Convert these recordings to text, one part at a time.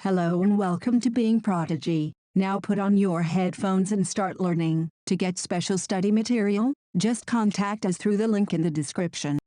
Hello and welcome to Being Prodigy. Now put on your headphones and start learning. To get special study material, just contact us through the link in the description.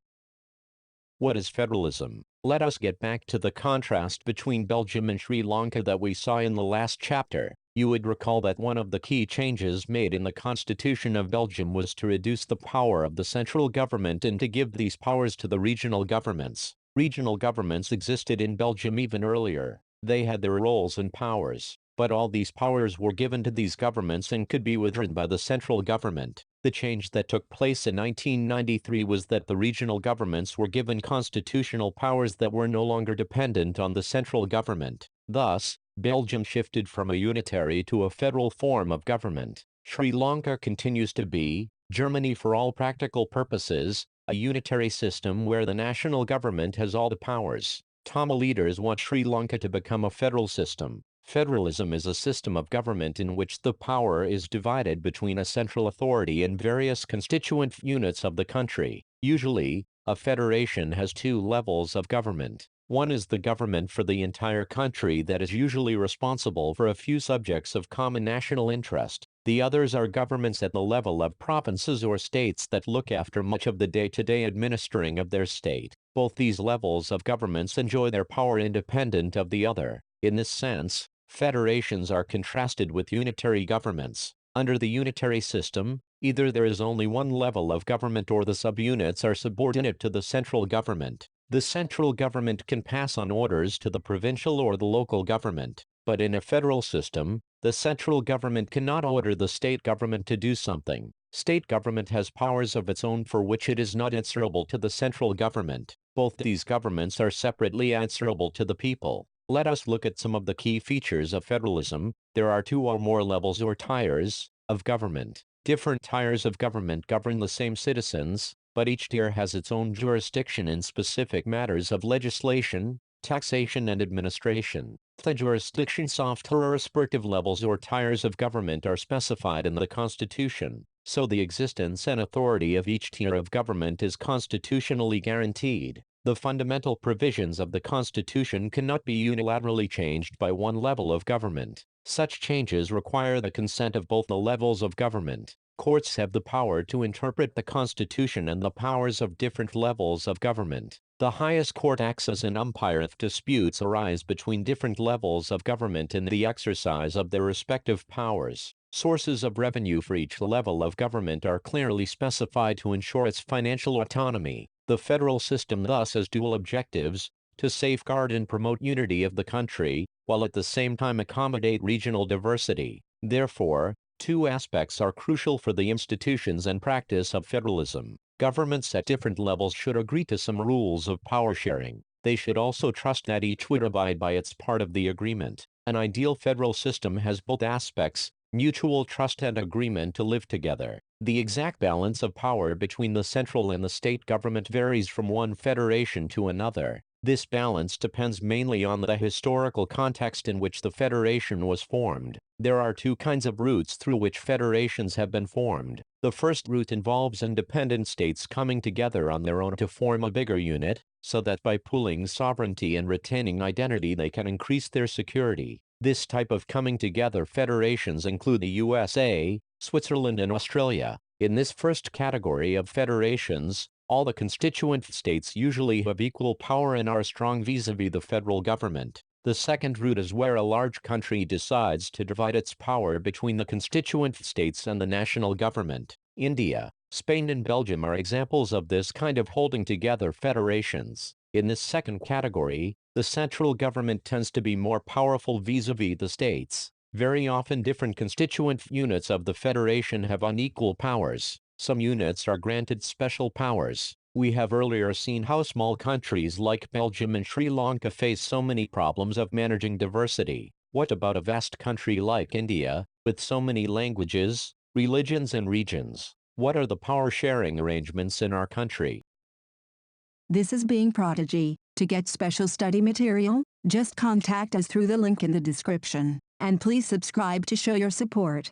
What is federalism? Let us get back to the contrast between Belgium and Sri Lanka that we saw in the last chapter. You would recall that one of the key changes made in the Constitution of Belgium was to reduce the power of the central government and to give these powers to the regional governments. Regional governments existed in Belgium even earlier. They had their roles and powers, but all these powers were given to these governments and could be withdrawn by the central government. The change that took place in 1993 was that the regional governments were given constitutional powers that were no longer dependent on the central government. Thus, Belgium shifted from a unitary to a federal form of government. Sri Lanka continues to be, Germany for all practical purposes, a unitary system where the national government has all the powers. Tamil leaders want Sri Lanka to become a federal system. Federalism is a system of government in which the power is divided between a central authority and various constituent units of the country. Usually, a federation has two levels of government. One is the government for the entire country that is usually responsible for a few subjects of common national interest. The others are governments at the level of provinces or states that look after much of the day-to-day administering of their state. Both these levels of governments enjoy their power independent of the other. In this sense, federations are contrasted with unitary governments. Under the unitary system, either there is only one level of government or the subunits are subordinate to the central government. The central government can pass on orders to the provincial or the local government, but in a federal system, the central government cannot order the state government to do something. State government has powers of its own for which it is not answerable to the central government. Both these governments are separately answerable to the people. Let us look at some of the key features of federalism. There are two or more levels or tiers of government. Different tiers of government govern the same citizens, but each tier has its own jurisdiction in specific matters of legislation, taxation and administration. The jurisdictions of the respective levels or tiers of government are specified in the Constitution, so the existence and authority of each tier of government is constitutionally guaranteed. The fundamental provisions of the Constitution cannot be unilaterally changed by one level of government. Such changes require the consent of both the levels of government. Courts have the power to interpret the Constitution and the powers of different levels of government. The highest court acts as an umpire if disputes arise between different levels of government in the exercise of their respective powers. Sources of revenue for each level of government are clearly specified to ensure its financial autonomy. The federal system thus has dual objectives: to safeguard and promote unity of the country, while at the same time accommodate regional diversity. Therefore, two aspects are crucial for the institutions and practice of federalism. Governments at different levels should agree to some rules of power sharing. They should also trust that each would abide by its part of the agreement. An ideal federal system has both aspects: mutual trust and agreement to live together. The exact balance of power between the central and the state government varies from one federation to another. This balance depends mainly on the historical context in which the federation was formed. There are two kinds of routes through which federations have been formed. The first route involves independent states coming together on their own to form a bigger unit, so that by pooling sovereignty and retaining identity they can increase their security. This type of coming together federations include the USA, Switzerland and Australia. In this first category of federations, all the constituent states usually have equal power and are strong vis-à-vis the federal government. The second route is where a large country decides to divide its power between the constituent states and the national government. India, Spain and Belgium are examples of this kind of holding together federations. In this second category, the central government tends to be more powerful vis-à-vis the states. Very often different constituent units of the federation have unequal powers. Some units are granted special powers. We have earlier seen how small countries like Belgium and Sri Lanka face so many problems of managing diversity. What about a vast country like India, with so many languages, religions and regions? What are the power sharing arrangements in our country? This is Being Prodigy. To get special study material, just contact us through the link in the description. And please subscribe to show your support.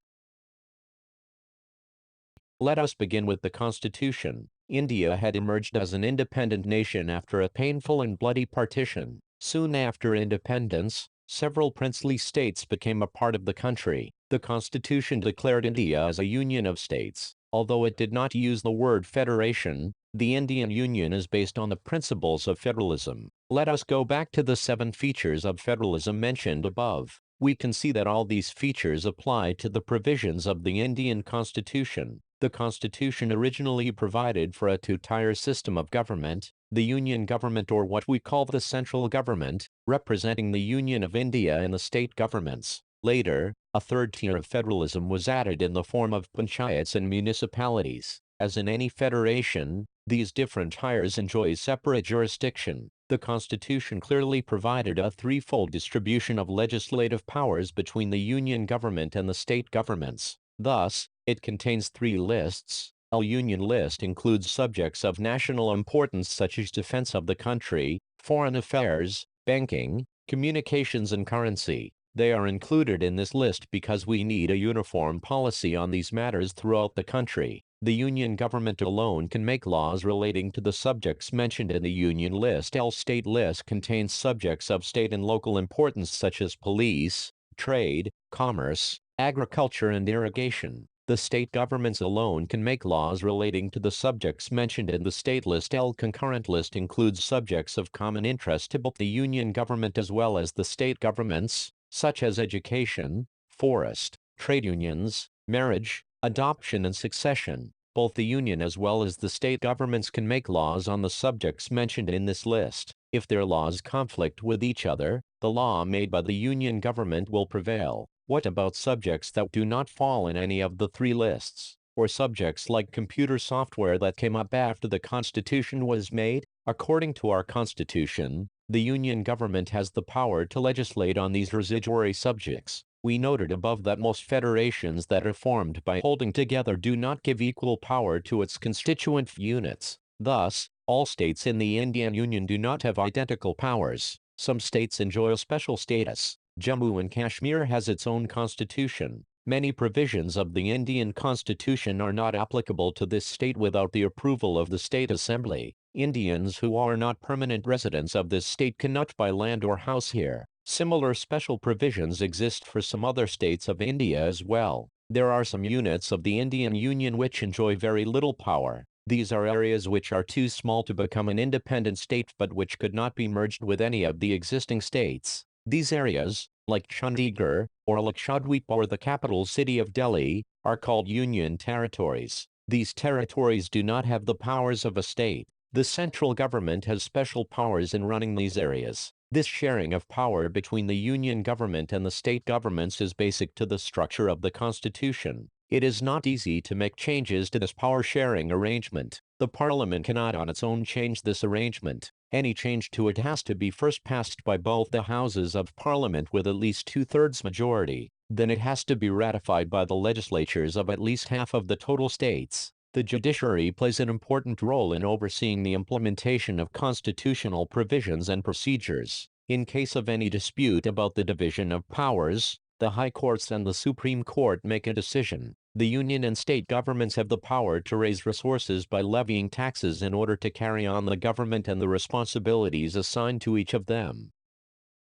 Let us begin with the Constitution. India had emerged as an independent nation after a painful and bloody partition. Soon after independence, several princely states became a part of the country. The constitution declared India as a union of states. Although it did not use the word federation, the Indian Union is based on the principles of federalism. Let us go back to the 7 features of federalism mentioned above. We can see that all these features apply to the provisions of the Indian Constitution. The Constitution originally provided for a two-tier system of government, the Union government, or what we call the central government, representing the Union of India, and the state governments. Later, a third tier of federalism was added in the form of panchayats and municipalities. As in any federation, these different tiers enjoy separate jurisdiction. The Constitution clearly provided a threefold distribution of legislative powers between the union government and the state governments. Thus, it contains 3 lists. A union list includes subjects of national importance such as defense of the country, foreign affairs, banking, communications, and currency. They are included in this list because we need a uniform policy on these matters throughout the country. The union government alone can make laws relating to the subjects mentioned in the union list. The state list contains subjects of state and local importance such as police, trade, commerce, agriculture, and irrigation. The state governments alone can make laws relating to the subjects mentioned in the state list. The concurrent list includes subjects of common interest to both the union government as well as the state governments, such as education, forest, trade unions, marriage, adoption, and succession. Both the union as well as the state governments can make laws on the subjects mentioned in this list. If their laws conflict with each other, the law made by the union government will prevail. What about subjects that do not fall in any of the 3 lists, or subjects like computer software that came up after the Constitution was made? According to our Constitution, the union government has the power to legislate on these residuary subjects. We noted above that most federations that are formed by holding together do not give equal power to its constituent units. Thus, all states in the Indian Union do not have identical powers. Some states enjoy a special status. Jammu and Kashmir has its own constitution. Many provisions of the Indian Constitution are not applicable to this state without the approval of the State Assembly. Indians who are not permanent residents of this state cannot buy land or house here. Similar special provisions exist for some other states of India as well. There are some units of the Indian Union which enjoy very little power. These are areas which are too small to become an independent state but which could not be merged with any of the existing states. These areas, like Chandigarh, or Lakshadweep or the capital city of Delhi, are called union territories. These territories do not have the powers of a state. The central government has special powers in running these areas. This sharing of power between the union government and the state governments is basic to the structure of the Constitution. It is not easy to make changes to this power-sharing arrangement. The Parliament cannot on its own change this arrangement. Any change to it has to be first passed by both the Houses of Parliament with at least 2/3 majority. Then it has to be ratified by the legislatures of at least half of the total states. The judiciary plays an important role in overseeing the implementation of constitutional provisions and procedures. In case of any dispute about the division of powers, the High Courts and the Supreme Court make a decision. The union and state governments have the power to raise resources by levying taxes in order to carry on the government and the responsibilities assigned to each of them.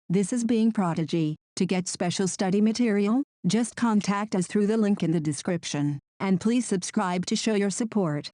This is Being Prodigy. To get special study material, just contact us through the link in the description. And please subscribe to show your support.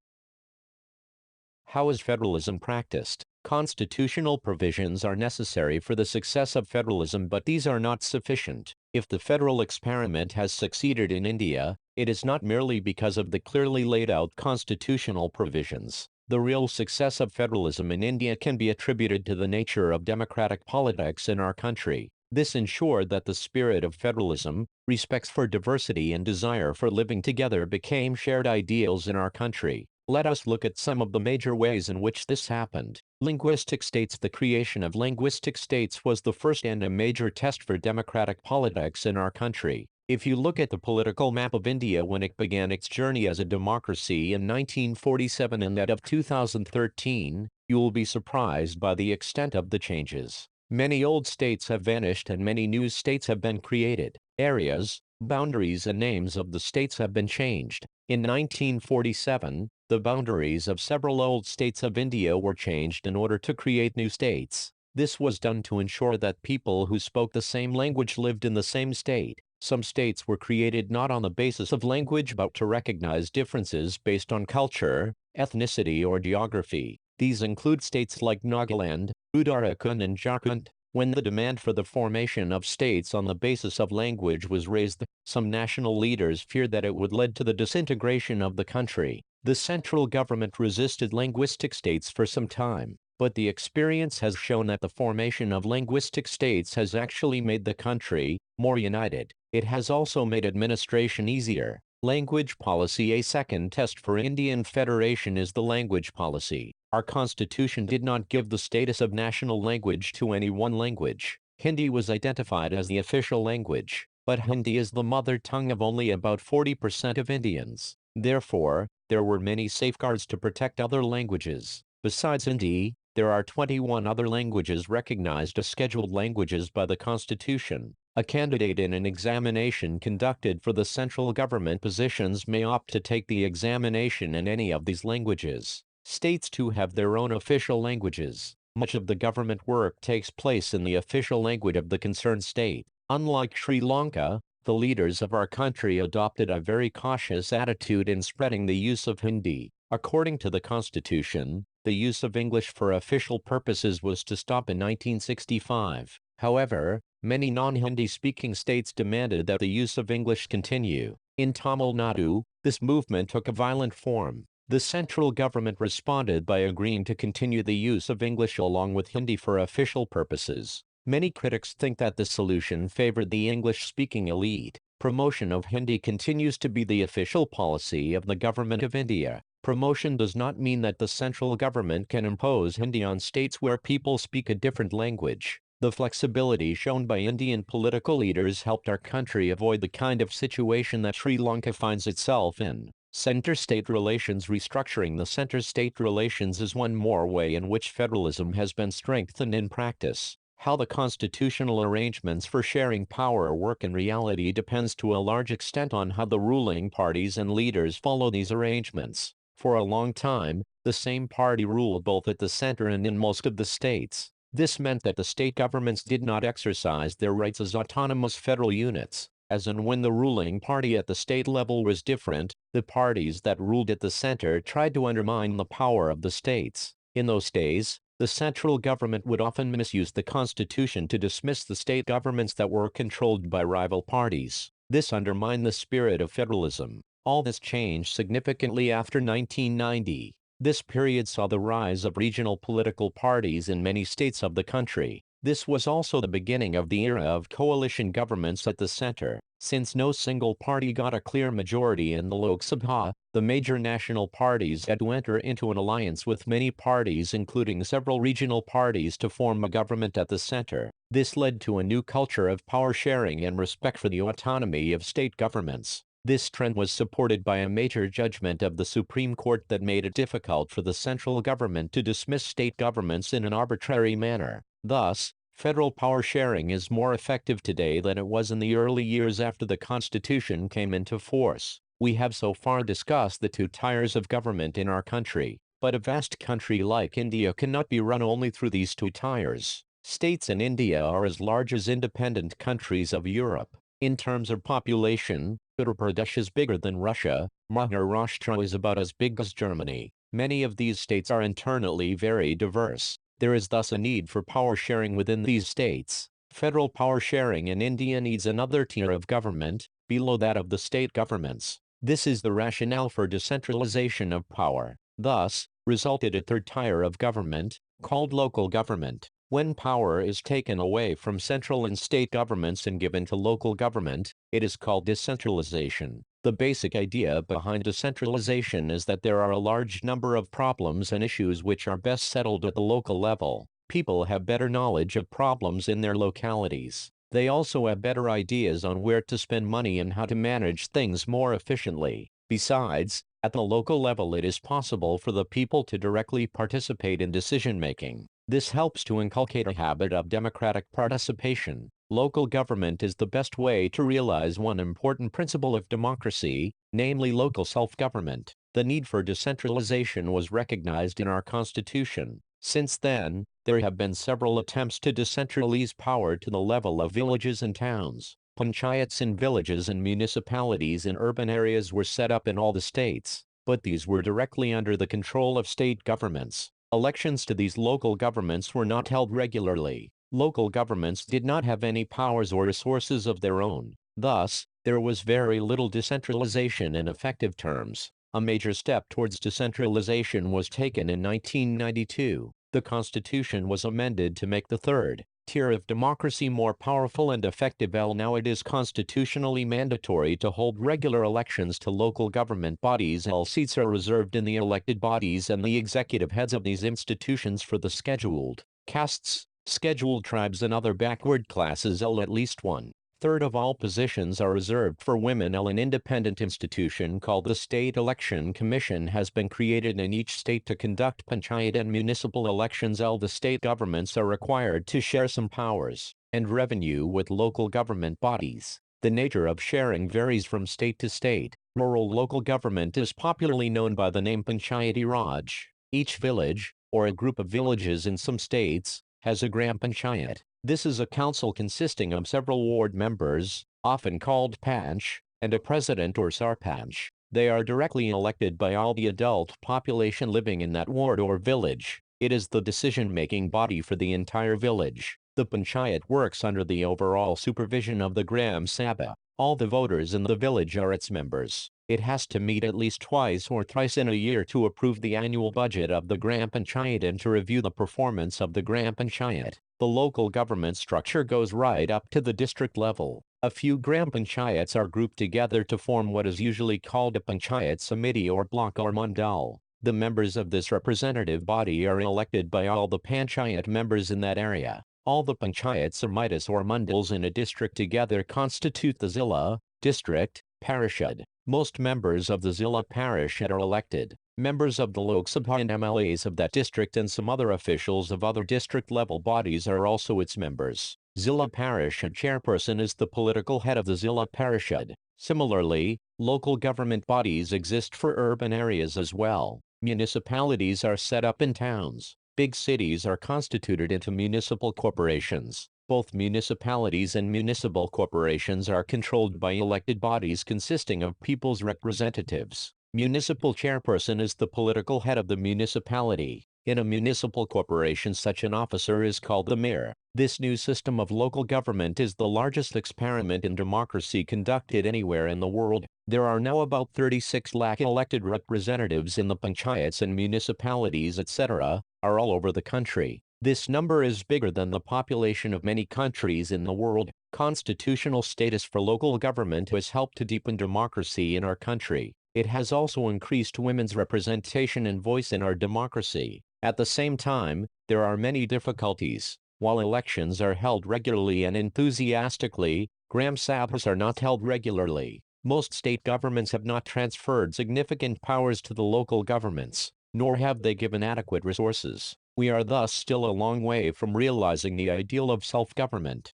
How is federalism practiced? Constitutional provisions are necessary for the success of federalism, but these are not sufficient. If the federal experiment has succeeded in India, it is not merely because of the clearly laid out constitutional provisions. The real success of federalism in India can be attributed to the nature of democratic politics in our country. This ensured that the spirit of federalism, respect for diversity and desire for living together became shared ideals in our country. Let us look at some of the major ways in which this happened. Linguistic states. The creation of linguistic states was the first and a major test for democratic politics in our country. If you look at the political map of India when it began its journey as a democracy in 1947 and that of 2013, you will be surprised by the extent of the changes. Many old states have vanished and many new states have been created. Areas, boundaries and names of the states have been changed. In 1947, the boundaries of several old states of India were changed in order to create new states. This was done to ensure that people who spoke the same language lived in the same state. Some states were created not on the basis of language but to recognize differences based on culture, ethnicity, or geography. These include states like Nagaland, Uttarakhand, and Jharkhand. When the demand for the formation of states on the basis of language was raised, some national leaders feared that it would lead to the disintegration of the country. The central government resisted linguistic states for some time, but the experience has shown that the formation of linguistic states has actually made the country more united. It has also made administration easier. Language policy. A second test for Indian Federation is the language policy. Our constitution did not give the status of national language to any one language. Hindi was identified as the official language, but Hindi is the mother tongue of only about 40% of Indians. Therefore, there were many safeguards to protect other languages. Besides Hindi, there are 21 other languages recognized as scheduled languages by the Constitution. A candidate in an examination conducted for the central government positions may opt to take the examination in any of these languages. States too have their own official languages. Much of the government work takes place in the official language of the concerned state. Unlike Sri Lanka, the leaders of our country adopted a very cautious attitude in spreading the use of Hindi. According to the Constitution, the use of English for official purposes was to stop in 1965. However, many non-Hindi-speaking states demanded that the use of English continue. In Tamil Nadu, this movement took a violent form. The central government responded by agreeing to continue the use of English along with Hindi for official purposes. Many critics think that the solution favored the English-speaking elite. Promotion of Hindi continues to be the official policy of the Government of India. Promotion does not mean that the central government can impose Hindi on states where people speak a different language. The flexibility shown by Indian political leaders helped our country avoid the kind of situation that Sri Lanka finds itself in. Center-state relations. Restructuring the center-state relations is one more way in which federalism has been strengthened in practice. How the constitutional arrangements for sharing power work in reality depends to a large extent on how the ruling parties and leaders follow these arrangements. For a long time, the same party ruled both at the center and in most of the states. This meant that the state governments did not exercise their rights as autonomous federal units. As and when the ruling party at the state level was different, the parties that ruled at the center tried to undermine the power of the states. In those days, the central government would often misuse the Constitution to dismiss the state governments that were controlled by rival parties. This undermined the spirit of federalism. All this changed significantly after 1990. This period saw the rise of regional political parties in many states of the country. This was also the beginning of the era of coalition governments at the center. Since no single party got a clear majority in the Lok Sabha, the major national parties had to enter into an alliance with many parties, including several regional parties, to form a government at the center. This led to a new culture of power sharing and respect for the autonomy of state governments. This trend was supported by a major judgment of the Supreme Court that made it difficult for the central government to dismiss state governments in an arbitrary manner. Thus, federal power sharing is more effective today than it was in the early years after the Constitution came into force. We have so far discussed the two tiers of government in our country, but a vast country like India cannot be run only through these two tiers. States in India are as large as independent countries of Europe. In terms of population, Uttar Pradesh is bigger than Russia. Maharashtra is about as big as Germany. Many of these states are internally very diverse. There is thus a need for power sharing within these states. Federal power sharing in India needs another tier of government, below that of the state governments. This is the rationale for decentralization of power. Thus, resulted a third tier of government, called local government. When power is taken away from central and state governments and given to local government, it is called decentralization. The basic idea behind decentralization is that there are a large number of problems and issues which are best settled at the local level. People have better knowledge of problems in their localities. They also have better ideas on where to spend money and how to manage things more efficiently. Besides, at the local level it is possible for the people to directly participate in decision-making. This helps to inculcate a habit of democratic participation. Local government is the best way to realize one important principle of democracy, namely local self-government. The need for decentralization was recognized in our Constitution. Since then, there have been several attempts to decentralize power to the level of villages and towns. Panchayats in villages and municipalities in urban areas were set up in all the states, but these were directly under the control of state governments. Elections to these local governments were not held regularly. Local governments did not have any powers or resources of their own. Thus, there was very little decentralization in effective terms. A major step towards decentralization was taken in 1992. The Constitution was amended to make the third tier of democracy more powerful and effective. Now it is constitutionally mandatory to hold regular elections to local government bodies. Seats are reserved in the elected bodies and the executive heads of these institutions for the scheduled castes, scheduled tribes and other backward classes. At least 1/3 of all positions are reserved for women. An independent institution called the State Election Commission has been created in each state to conduct panchayat and municipal elections. The state governments are required to share some powers and revenue with local government bodies. The nature of sharing varies from state to state. Rural local government is popularly known by the name Panchayati Raj. Each village, or a group of villages in some states, has a Gram Panchayat. This is a council consisting of several ward members, often called Panch, and a president or Sarpanch. They are directly elected by all the adult population living in that ward or village. It is the decision-making body for the entire village. The Panchayat works under the overall supervision of the Gram Sabha. All the voters in the village are its members. It has to meet at least twice or thrice in a year to approve the annual budget of the Gram Panchayat and to review the performance of the Gram Panchayat. The local government structure goes right up to the district level. A few Gram Panchayats are grouped together to form what is usually called a Panchayat Samiti or block or mandal. The members of this representative body are elected by all the Panchayat members in that area. All the Panchayat Samitis or mandals in a district together constitute the Zilla, district, parishad. Most members of the Zilla parishad are elected. Members of the Lok Sabha and MLAs of that district and some other officials of other district-level bodies are also its members. Zilla Parishad chairperson is the political head of the Zilla Parishad. Similarly, local government bodies exist for urban areas as well. Municipalities are set up in towns. Big cities are constituted into municipal corporations. Both municipalities and municipal corporations are controlled by elected bodies consisting of people's representatives. Municipal chairperson is the political head of the municipality. In a municipal corporation, such an officer is called the mayor. This new system of local government is the largest experiment in democracy conducted anywhere in the world. There are now about 36 lakh elected representatives in the panchayats and municipalities, etc., are all over the country. This number is bigger than the population of many countries in the world. Constitutional status for local government has helped to deepen democracy in our country. It has also increased women's representation and voice in our democracy. At the same time, there are many difficulties. While elections are held regularly and enthusiastically, Gram Sabhas are not held regularly. Most state governments have not transferred significant powers to the local governments, nor have they given adequate resources. We are thus still a long way from realizing the ideal of self-government.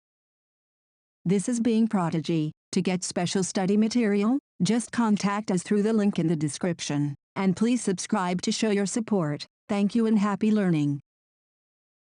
This is Being Prodigy. To get special study material, just contact us through the link in the description. And please subscribe to show your support. Thank you and happy learning.